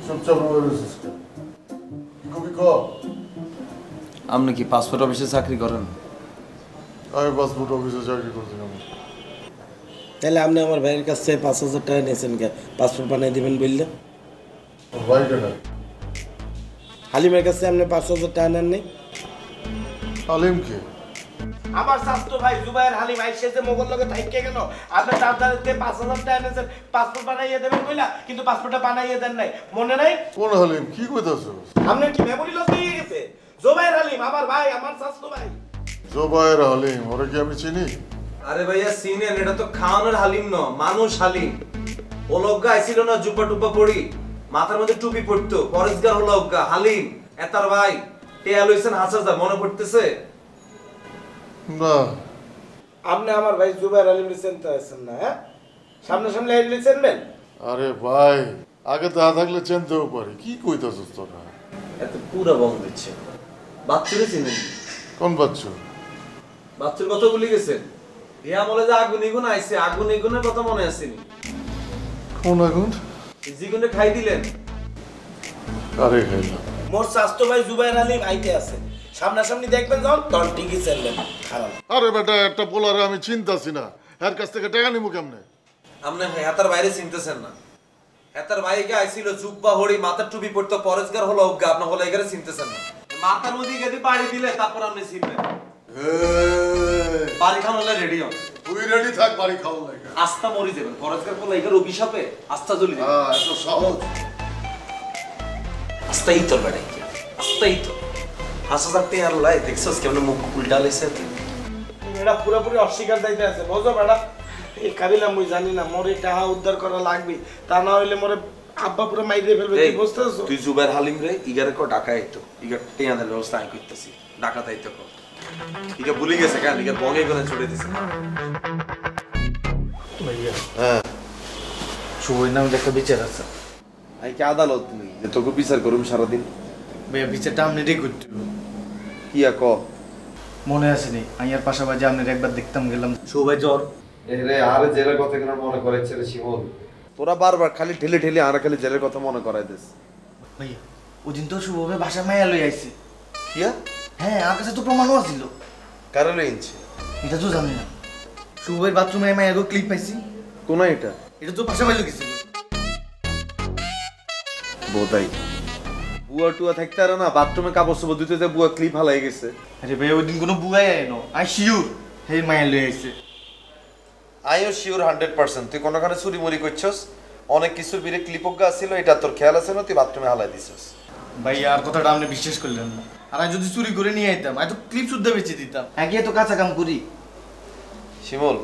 চুপচাপ আপনি কি পাসপোর্ট অফিসে চাকরি করেন? আমি পাসপোর্ট অফিসে চাকরি করছি না। তাহলে আপনি আমার ভাইয়ের কাছ থেকে 5,000 টাকা নিয়েছেন কে? পাসপোর্ট বানিয়ে দিবেন বললে। হালিমের কাছে আপনি 5,000 টাকা নেন নাই? হালিম কে? আমার স্বাস্থ্য ভাই জুবাইর হালিম আইসে যে মোগল লগে থাইকে গেল। আপনি তার দ্বারাতে 5,000 টাকা নিয়েছেন, পাসপোর্ট বানাইয়ে দেবেন কইলা, কিন্তু পাসপোর্টটা বানাইয়ে দেন নাই। মনে নাই? কোন হালিম? কি কইতাছো? আপনি কি মেমোরি লস হয়ে গেছে? জুবাইর হালিম আমার ভাই, আমার স্বাস্থ্য ভাই। জুবাইর হালিম, ওরে কি আমি চিনি? আরে ভাইয়া চিনেন, এটা তো খাওয়ানোর হালিম ন, মানুষ হালিম। ও লোকগা আইছিল না জুব্বা টুব্বা পড়ি, মাথার মধ্যে টুপি পড়তো, পরেশগার হলো লোকগা হালিম। এতার ভাই টেয়া লইছেন 5,000, মনে পড়তেছে? না। আপনি আমার ভাই জুবাইর হালিম চিনতে আছেন না? হ্যাঁ, সামনে সামনে আইলে চিনবেন? আরে ভাই, আগে তো থাকলে চিনতেও পারি। কি কইতাছস তোরা? এত পুরা বং দিচ্ছে। বাচ্চুরে চিনেন? কোন বাচ্চু? বাচ্চুর কথা ভুলে গেছেন? ইয়া বলে যে আগুন ইগুন আইছে, আগুন ইগুনের কথা মনে আসেনি? কোন আগুন? জিগুনে খাই দিলেন? আরে খাইলাম। মোর স্বাস্থ্য ভাই জুবাইর হালিম আইতে আছে, সামনাসামনি দেখবেন যখন তখন ঠিকই চলবেন। খারাপ। আরে বেটা, একটা পোলারে আমি চিনতাছি না, এর কাছ থেকে টাকা নিমু কেমনে? আপনি হেতার বাইরে চিনতেছেন না? হেতার বাইরে আইছিল জুব্বা হড়ি, মাথার টুপি পড়তো, পরেশগার হলো অজ্ঞা, আপনি হলো এগারে চিনতেছেন না? মাথার মধ্যে গেদি পাড়ি দিলে তারপর আপনি চিনবেন। বাড়ি খাওয়া হলে রেডি হন। তুই রেডি থাক, বাড়ি খাওয়া লাগে। আস্তা মরি যাবেন, পরেশগার হলো এগার অভিশাপে আস্তা জ্বলি যাবে। এত সহজ? আস্তাই তোর বেড়াই কি? আস্তাই তো 5,000 টাকার লাই দেখছস কেমন মুখ উল্টা লাইছে? এটা পুরোপুরি অস্বীকার যাইতে আছে, বুঝো বেটা? এই কাবিলা মুই জানি না, মোরে টাকা উদ্ধার করা লাগবে, তা না হইলে মোরে আব্বা পুরো মাইরে ফেলবে। তুই বুঝতেছ? তুই জুবাইর হালিম রে ইগারে কো ঢাকা আইতো, ইগার টিয়াদের ব্যবস্থা আমি করতেছি, ঢাকা তাইতো কো ইগা ভুলে গেছে কেন? ইগার বগে করে ছড়ে দিছে। ভাইয়া হ্যাঁ, শুভই নামে একটা বিচার আছে। আই কি আদালত তুমি যে তোকে বিচার করুম সারা দিন? ভাইয়া বিচারটা আপনি রে করতে কি ক? মনে আসেনি আইয়ার পাশাপাশি আপনার একবার দেখতাম গেলাম সবাই জ্বর। এরে আরে জেলের কথা কেন মনে করাইছে রে শিমুল? তোরা বারবার খালি ঠেলে ঠেলে আর খালি জেলের কথা মনে করাই দিস। ভাইয়া ওদিন তো শুভভাবে বাসা মায়া লই আইছে। কিয়া? হ্যাঁ, আমার কাছে তো প্রমাণও আছিল। কারণে ইনছে এটা তো জানি না। শুভের বাথরুমে মায়া গো ক্লিপ পাইছি। কোন এটা? এটা তো বাসা মাইলো গেছিল। বোধাই বুয়া টুয়া থাকতে আর না, বাথরুমে কাপড় চোপড় ধুতে যে বুয়া ক্লিপ হালাই গেছে। আরে ভাই ওদিন কোনো বুয়াই আইনো, আই শিওর হে মায়া লই আইছে। আইও শিওর 100%। তুই কোনখানে চুরি মুরি করছস? অনেক কিছুর বিরে ক্লিপজ্ঞা ছিল, এটা তোর খেয়াল আছে না? তুই বাথরুমে হালাই দিছস। ভাই আর কথাটা আপনি বিশ্বাস করলেন না। আর আমি যদি চুরি করে নিয়ে আইতাম, আমি তো ক্লিপ শুদ্ধ বেচে দিতাম। আগে তো কাঁচা কাম করি। শিমুল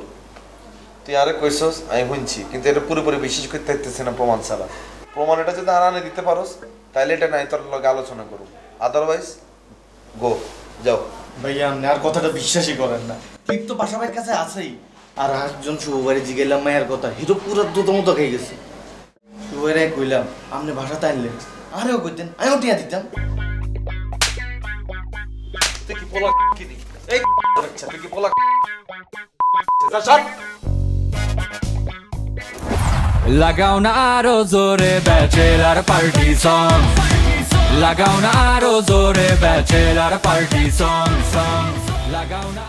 তুই আরে কইছস আমি শুনছি, কিন্তু এটা পুরোপুরি বিশ্বাস করতে পারতেছি না প্রমাণ ছাড়া। প্রমাণ এটা যদি আর আনে দিতে পারোস তাইলে এটা নাই তোর লগে আলোচনা করব, আদারওয়াইজ গো যাও। ভাইয়া আপনি আর কথাটা বিশ্বাসই করেন না। ক্লিপ তো বাসা ভাইয়ের কাছে আছেই। আর একজন শুভবাড়ি জিগেলাম মায়ের কথা, হিরো পুরো দুটো খেয়ে গেছে। শুভবাড়ি কইলাম আপনি ভাষাতে আনলেন, আরেও কইতেন আমিও টিয়া দিতাম। তুই কি পোলা কি দি? এই আচ্ছা তুই কি পোলা? লাগাও না আরো জোরে ব্যাচেলার পার্টি সং, লাগাও না আরো জোরে ব্যাচেলার পার্টি সং, লাগাও না।